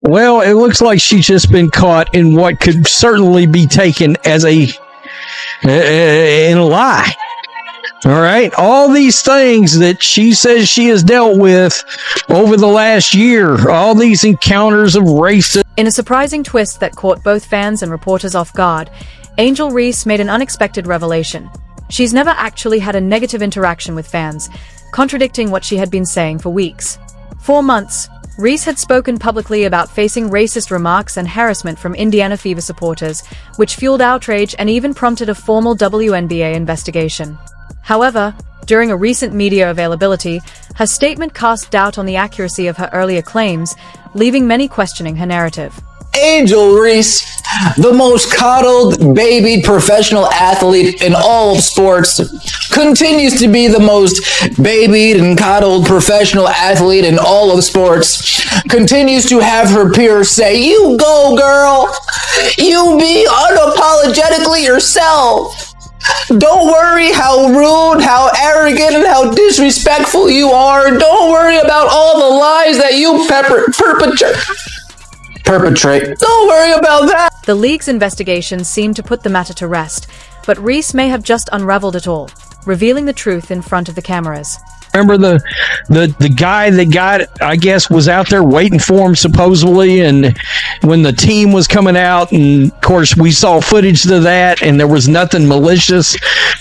Well, it looks like she's just been caught in what could certainly be taken as in a lie. All right. All these things that she says she has dealt with over the last year, all these encounters of racism. In a surprising twist that caught both fans and reporters off guard, Angel Reese made an unexpected revelation. She's never actually had a negative interaction with fans, contradicting what she had been saying for weeks. For months, Reese had spoken publicly about facing racist remarks and harassment from Indiana Fever supporters, which fueled outrage and even prompted a formal WNBA investigation. However, during a recent media availability, her statement cast doubt on the accuracy of her earlier claims, leaving many questioning her narrative. Angel Reese, the most coddled, babied professional athlete in all of sports, continues to be the most babied and coddled professional athlete in all of sports, continues to have her peers say, "You go, girl. You be unapologetically yourself. Don't worry how rude, how arrogant, and how disrespectful you are. Don't worry about all the lies that you perpetrate. Don't worry about that." The league's investigation seemed to put the matter to rest, but Reese may have just unraveled it all, revealing the truth in front of the cameras. Remember the guy that I guess, was out there waiting for him supposedly, and when the team was coming out, and of course we saw footage of that, and there was nothing malicious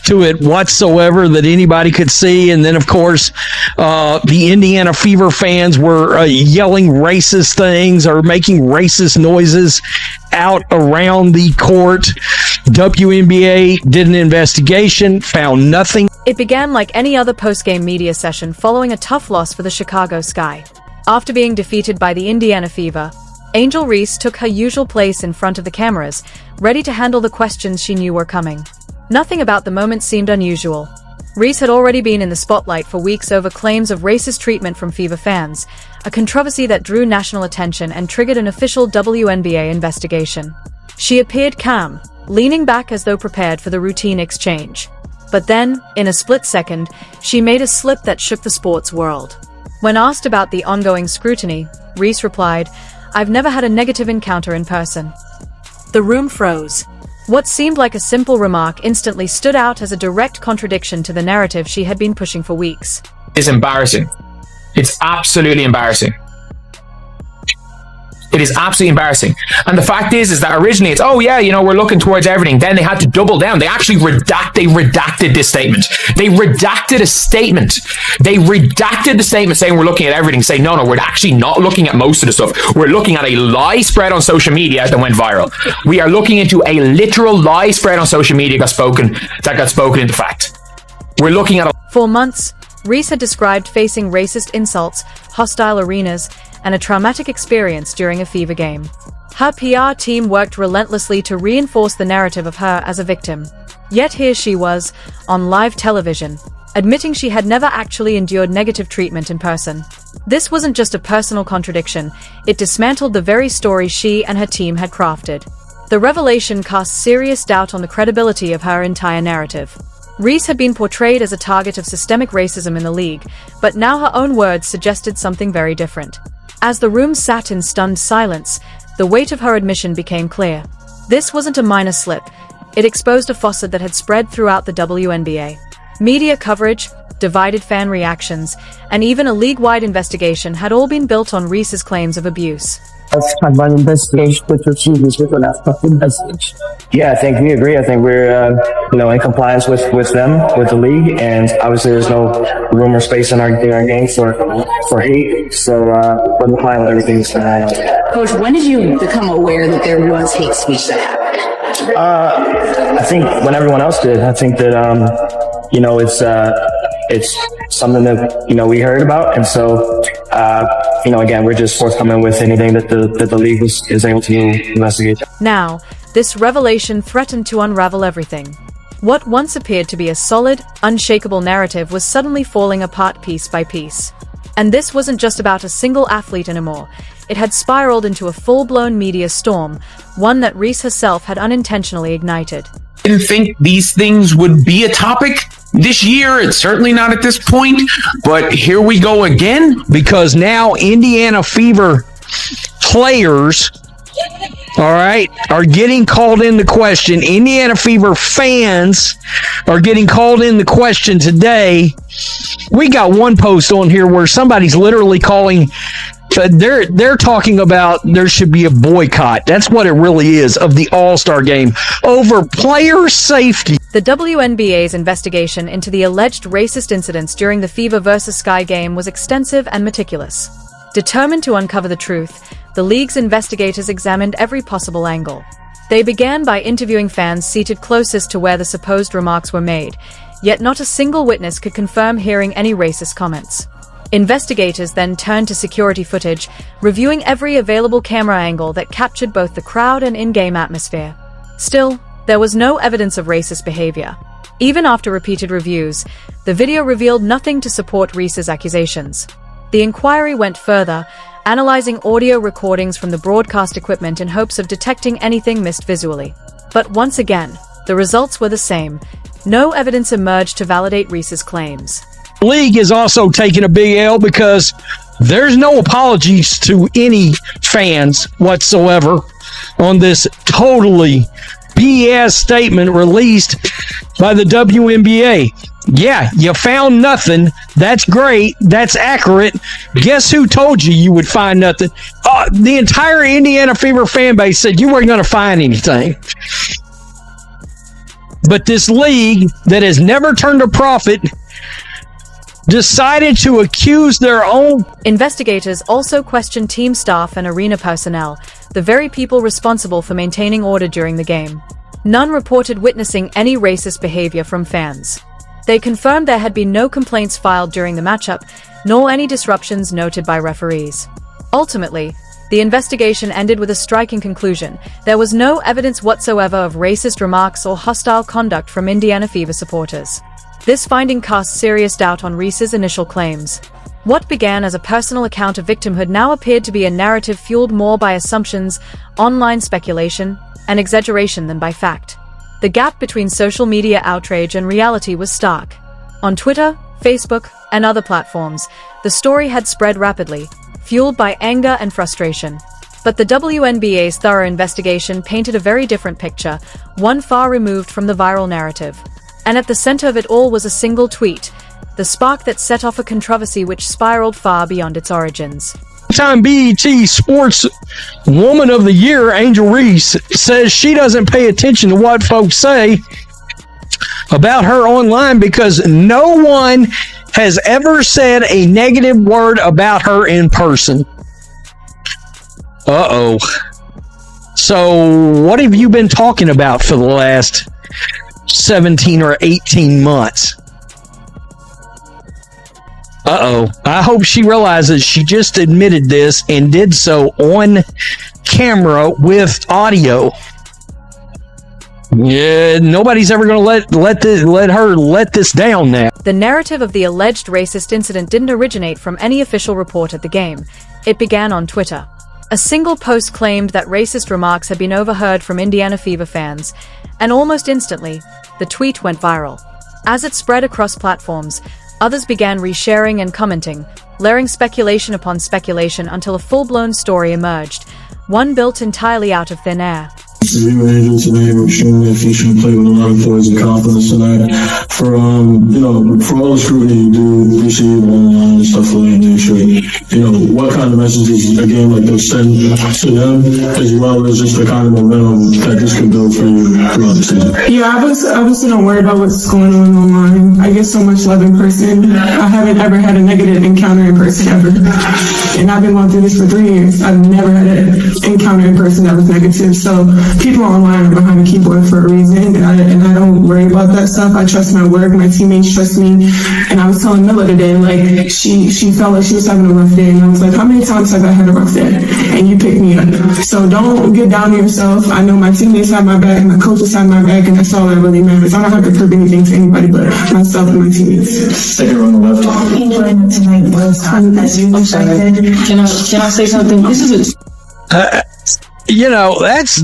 to it whatsoever that anybody could see. And then of course the Indiana Fever fans were yelling racist things or making racist noises out around the court. WNBA did an investigation, found nothing. It began like any other post-game media session following a tough loss for the Chicago Sky. After being defeated by the Indiana Fever, Angel Reese took her usual place in front of the cameras, ready to handle the questions she knew were coming. Nothing about the moment seemed unusual. Reese had already been in the spotlight for weeks over claims of racist treatment from Fever fans, a controversy that drew national attention and triggered an official WNBA investigation. She appeared calm, leaning back as though prepared for the routine exchange. But then, in a split second, she made a slip that shook the sports world. When asked about the ongoing scrutiny, Reese replied, "I've never had a negative encounter in person." The room froze. What seemed like a simple remark instantly stood out as a direct contradiction to the narrative she had been pushing for weeks. It's embarrassing. It's absolutely embarrassing. It is absolutely embarrassing. And the fact is that originally it's, oh yeah, we're looking towards everything. Then they had to double down. They actually redacted this statement. They redacted a statement. They redacted the statement saying we're looking at everything, saying, no, we're actually not looking at most of the stuff. We're looking at a lie spread on social media that went viral. We are looking into a literal lie spread on social media that got spoken into fact. We're looking at For months, Reese had described facing racist insults, hostile arenas, and a traumatic experience during a Fever game. Her PR team worked relentlessly to reinforce the narrative of her as a victim. Yet here she was, on live television, admitting she had never actually endured negative treatment in person. This wasn't just a personal contradiction, it dismantled the very story she and her team had crafted. The revelation cast serious doubt on the credibility of her entire narrative. Reese had been portrayed as a target of systemic racism in the league, but now her own words suggested something very different. As the room sat in stunned silence, the weight of her admission became clear. This wasn't a minor slip. It exposed a faucet that had spread throughout the WNBA. Media coverage, divided fan reactions, and even a league-wide investigation had all been built on Reese's claims of abuse. Let's talk about investigation with procedures with an investigation. Yeah, I think we agree. I think we're, in compliance with them, with the league, and obviously there's no room or space in our game for hate. So we're complying with everything. Coach, when did you become aware that there was hate speech that happened? I think when everyone else did. I think that it's something that we heard about, and so again, we're just forthcoming with anything that the league is able to investigate. Now, this revelation threatened to unravel everything. What once appeared to be a solid, unshakable narrative was suddenly falling apart piece by piece. And this wasn't just about a single athlete anymore. It had spiraled into a full-blown media storm, one that Reese herself had unintentionally ignited. I didn't think these things would be a topic this year. It's certainly not at this point, but here we go again. Because now Indiana Fever players, all right, are getting called into question. Indiana Fever fans are getting called into question today. We got one post on here where somebody's literally calling. They're talking about there should be a boycott. That's what it really is of the All-Star game over player safety. The WNBA's investigation into the alleged racist incidents during the Fever vs. Sky game was extensive and meticulous. Determined to uncover the truth, the league's investigators examined every possible angle. They began by interviewing fans seated closest to where the supposed remarks were made, yet not a single witness could confirm hearing any racist comments. Investigators then turned to security footage, reviewing every available camera angle that captured both the crowd and in-game atmosphere. Still, there was no evidence of racist behavior. Even after repeated reviews, the video revealed nothing to support Reese's accusations. The inquiry went further, analyzing audio recordings from the broadcast equipment in hopes of detecting anything missed visually. But once again, the results were the same. No evidence emerged to validate Reese's claims. League is also taking a big L because there's no apologies to any fans whatsoever on this totally BS statement released by the WNBA. Yeah, you found nothing. That's great. That's accurate. Guess who told you would find nothing? The entire Indiana Fever fan base said you weren't going to find anything. But this league that has never turned a profit decided to accuse their own. Investigators also questioned team staff and arena personnel, the very people responsible for maintaining order during the game. None reported witnessing any racist behavior from fans. They confirmed there had been no complaints filed during the matchup, nor any disruptions noted by referees. Ultimately, the investigation ended with a striking conclusion. There was no evidence whatsoever of racist remarks or hostile conduct from Indiana Fever supporters. This finding casts serious doubt on Reese's initial claims. What began as a personal account of victimhood now appeared to be a narrative fueled more by assumptions, online speculation, and exaggeration than by fact. The gap between social media outrage and reality was stark. On Twitter, Facebook, and other platforms, the story had spread rapidly, fueled by anger and frustration. But the WNBA's thorough investigation painted a very different picture, one far removed from the viral narrative. And at the center of it all was a single tweet, the spark that set off a controversy which spiraled far beyond its origins. Time BET Sports Woman of the Year, Angel Reese, says she doesn't pay attention to what folks say about her online because no one has ever said a negative word about her in person. Uh-oh. So what have you been talking about for the last 17 or 18 months? Uh-oh. I hope she realizes she just admitted this and did so on camera with audio. Yeah, nobody's ever going to let her let this down now. The narrative of the alleged racist incident didn't originate from any official report at the game. It began on Twitter. A single post claimed that racist remarks had been overheard from Indiana Fever fans, and almost instantly, the tweet went viral. As it spread across platforms, others began resharing and commenting, layering speculation upon speculation until a full-blown story emerged, one built entirely out of thin air. We were Angel today. We're showing that you should play with a lot of poise and confidence tonight. For for all the scrutiny you do receive online and stuff like that nature, what kind of messages a game like this send to them, as well as just the kind of momentum that this can build for you throughout the season? Yeah, I was don't worry about what's going on online. I get so much love in person. I haven't ever had a negative encounter in person ever. And I've been going through this for 3 years. I've never had an encounter in person that was negative. So people online are behind the keyboard for a reason, and I don't worry about that stuff. I trust my work. My teammates trust me. And I was telling Milla today, like, she felt like she was having a rough day, and I was like, how many times have I had a rough day? And you picked me up. So don't get down on yourself. I know my teammates have my back, and my coaches have my back, and that's all that really matters. I don't have to prove anything to anybody but myself and my teammates. Take it on the left. Enjoying tonight was as you expected. Can I say something? This is that's.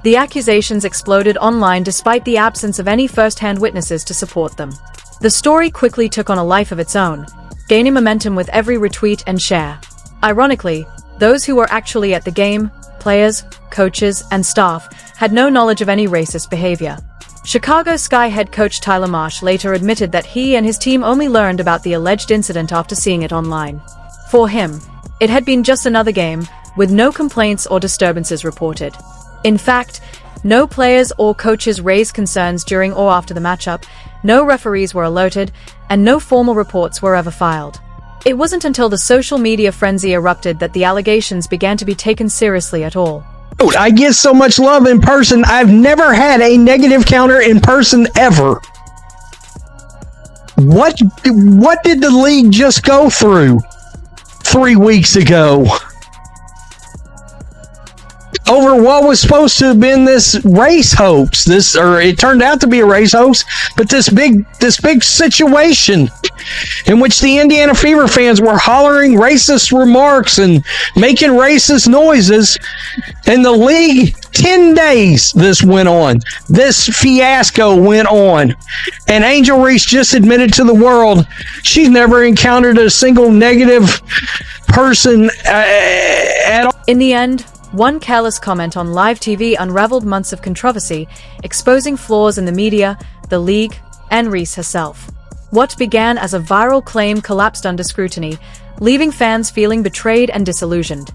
The accusations exploded online despite the absence of any first-hand witnesses to support them. The story quickly took on a life of its own, gaining momentum with every retweet and share. Ironically, Those who were actually at the game, players, coaches, and staff, had no knowledge of any racist behavior. Chicago Sky head coach Tyler Marsh later admitted that he and his team only learned about the alleged incident after seeing it online. For him, it had been just another game, with no complaints or disturbances reported. In fact, no players or coaches raised concerns during or after the matchup, no referees were alerted, and no formal reports were ever filed. It wasn't until the social media frenzy erupted that the allegations began to be taken seriously at all. I get so much love in person. I've never had a negative counter in person ever. What did the league just go through 3 weeks ago? Over what was supposed to have been this race hoax, it turned out to be a race hoax, but this big situation in which the Indiana Fever fans were hollering racist remarks and making racist noises, and the league, 10 days this went on. This fiasco went on, and Angel Reese just admitted to the world she's never encountered a single negative person at all. In the end, one careless comment on live TV unraveled months of controversy, exposing flaws in the media, the league, and Reese herself. What began as a viral claim collapsed under scrutiny, leaving fans feeling betrayed and disillusioned.